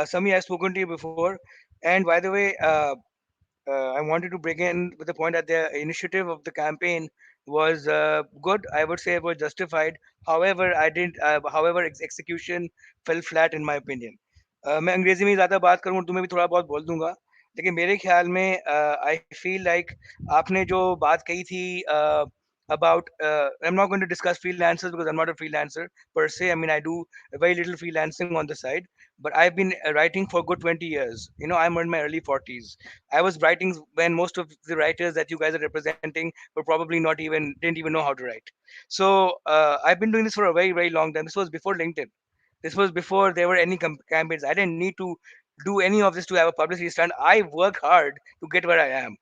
Sami, I've spoken to you before, and by the way, I wanted to bring in with the point that the initiative of the campaign was good. I would say it was justified. However, I didn't. However, execution fell flat in my opinion. मैं अंग्रेजी में ज़्यादा बात करूँ तो मैं भी थोड़ा बहुत बोल दूंगा, लेकिन मेरे ख्याल में आई फील लाइक आपने जो बात कही थी about I'm not going to discuss freelancers because I'm not a freelancer per se. I mean, I do very little freelancing on the side, but I've been writing for good 20 years. You know, I'm in my early 40s. I was writing when most of the writers that you guys are representing were probably not even didn't even know how to write. So I've been doing this for a very very long time. This was before LinkedIn. This was before there were any campaigns. I didn't need to do any of this to have a publicity stunt. I work hard to get where I am.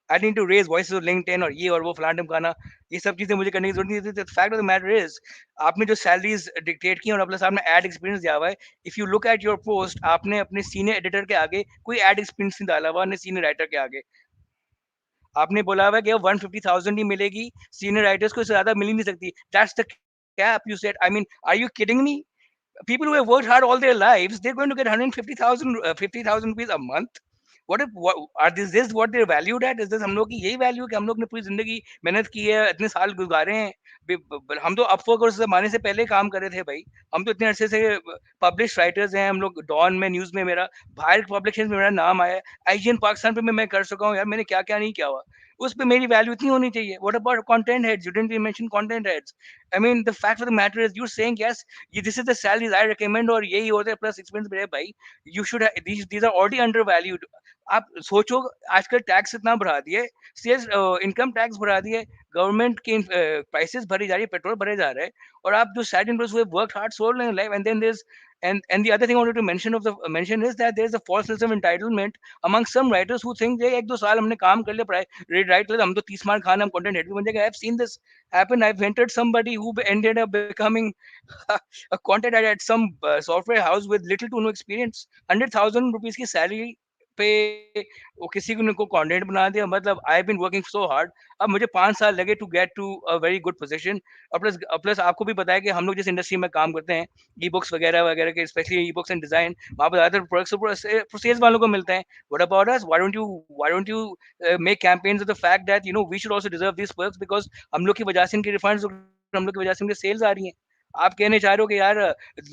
I need to raise voices of LinkedIn और ये और वो फलाना ढिमकाना, ये सब चीजें मुझे करने की जरूरत नहीं थी. The fact of the matter is, आपने जो सैलरीज डिक्टेट की और प्लस आपने एड एक्सपीरियंस दिया हुआ है. If you look at your post, आपने अपने सीनियर एडिटर के आगे कोई एड एक्सपीरियंस नहीं डाला हुआ, अपने सीनियर राइटर के आगे आपने बोला हुआ है कि 150,000 ही मिलेगी, सीनियर राइटर्स को इससे ज्यादा मिल ही नहीं सकती. That's the cap you said. I mean, are you kidding me? People who have worked hard all their lives, they're going to get 150,000 50,000 rupees a month. What if what are this what they're valued at? Is this हम लोग की यही value कि हम लोग ने पूरी जिंदगी मेहनत की है, इतने साल गुजारे हैं. हम तो अपवर्क और उस जमाने से पहले काम कर रहे थे भाई. हम तो इतने अरसे से पब्लिश राइटर्स हैं. हम लोग डॉन में, न्यूज में मेरा, बाहर पब्लिकेशन में मेरा नाम आया है. आईजीएन पाकिस्तान पे मैं कर सका हूँ यार. मैंने क्या क्या नहीं किया हुआ, उस पे मेरी वैल्यू इतनी होनी चाहिए. What about content heads? You didn't mention content heads. I mean, the fact of the matter is, you're saying yes, this is the salaries I recommend और यही होता है प्लस एक्सपेंस मेरे भाई. You should have, these are already undervalued. आप सोचो, आजकल tax इतना बढ़ा दिए, सेल्स इनकम टैक्स बढ़ा दिए, गवर्नमेंट की प्राइसेस भरी जा रही है, पेट्रोल भरे जा रहे हैं, और आप जो सैड एम्प्लॉयज हुए work hard soul in life. And then there's and the other thing I wanted to mention is that there's a false sense of entitlement among some writers who think they एक दो साल हमने काम कर लिया, right हम तो 30 मार खान, हम कंटेंट हेड भी बन जाएगा. I've seen this happen. I've entered somebody who ended up becoming a content editor at some software house with little to no experience. 100,000 rupees की salary पे वो किसी को कंटेंट बना दिया. मतलब I have been working so hard. अब मुझे 5 साल लगे to get to a very good position. और प्लस आपको भी पता है कि हम लोग जिस इंडस्ट्री में काम करते हैं, ई बुक्स वगैरह वगैरह के, specially e books and design, वहाँ पर ज्यादातर प्रोडक्ट्स सेल्स वालों को मिलते हैं. What about us? Why don't you make campaigns of the fact that we should also deserve these perks because हम लोग की वजह से इनकी रिफंड्स, हम लोग की वजह से इनके सेल्स आ रही हैं. आप कहने चाह रहे हो कि यार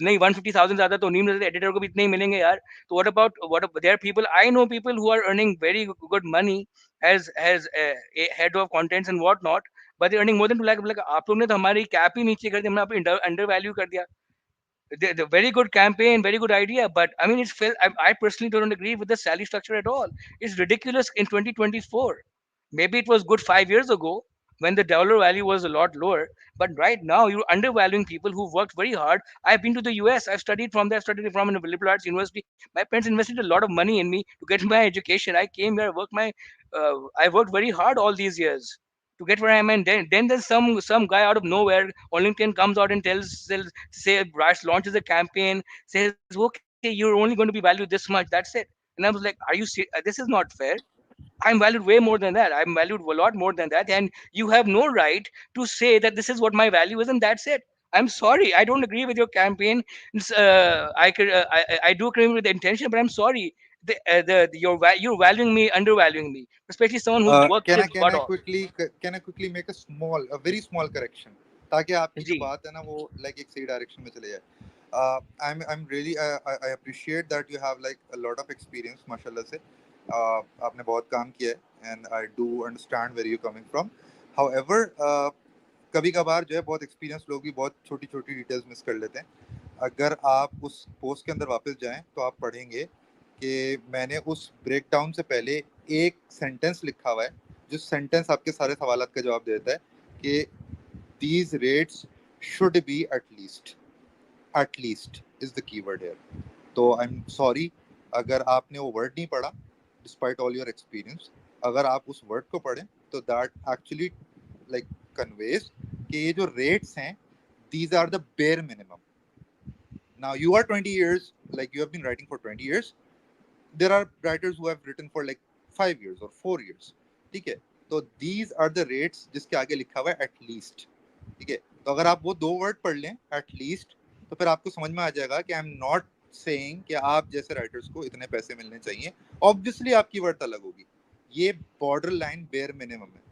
नहीं, 150,000 ज्यादा तो नहीं मिलते, एडिटर को भी इतने ही मिलेंगे यार. तो what there are people, I know people who are earning very good money as a head of contents and what not, but they earning more than 2 lakh. like आप लोग ने तो हमारी कैप ही नीचे कर दी, हमने आप अंडर वैल्यू कर दिया. The very good campaign, very good idea, but I mean, I personally don't agree with the salary structure at all. It's ridiculous in 2024. Maybe it was good 5 years ago when the dollar value was a lot lower, but right now you're undervaluing people who worked very hard. I've been to the US. I've studied from there. Studied from a liberal arts university. My parents invested a lot of money in me to get my education. I came here, I worked very hard all these years to get where I am. And then there's some guy out of nowhere on LinkedIn comes out and say Rush launches a campaign, says, okay, you're only going to be valued this much. That's it. And I was like, this is not fair. I'm valued way more than that. I'm valued a lot more than that. And you have no right to say that this is what my value is and that's it. I'm sorry. I don't agree with your campaign. I do agree with the intention, but I'm sorry. You're valuing me, undervaluing me, especially someone who's worked Can his I can butt I off. quickly can I quickly make a very small correction ताकि आपकी जो जी. बात है ना वो like एक सही direction में चले जाए. I'm really I appreciate that you have like a lot of experience माशाल्लाह से. आपने बहुत काम किया है and I do understand where you're coming from. However, कभी कभार जो है बहुत एक्सपीरियंस लोग भी बहुत छोटी छोटी डिटेल्स मिस कर लेते हैं. अगर आप उस पोस्ट के अंदर वापस जाएं तो आप पढ़ेंगे कि मैंने उस ब्रेक डाउन से पहले एक सेंटेंस लिखा हुआ है जो सेंटेंस आपके सारे सवालात का जवाब देता है कि these rates should be at least is the keyword here. तो आई एम सॉरी अगर आपने वो वर्ड नहीं पढ़ा डिस्पाइट ऑल योर एक्सपीरियंस. अगर आप उस वर्ड को पढ़ें तो दैट एक्चुअली लाइक कन्वेज कि ये जो रेट्स हैं these are the bare minimum. Now you are 20 years, like you have been writing for 20 years. There are writers who have written for like 5 years or 4 years. ठीक है, तो these are the rates जिसके आगे लिखा हुआ है at least. ठीक है, तो अगर आप वो दो वर्ड पढ़ लें at least तो फिर आपको समझ में आ जाएगा कि आई एम नॉट सेइंग कि आप जैसे राइटर्स को इतने पैसे मिलने चाहिए, ऑब्वियसली आपकी वर्थ अलग होगी। ये बॉर्डर लाइन बेयर मिनिमम है।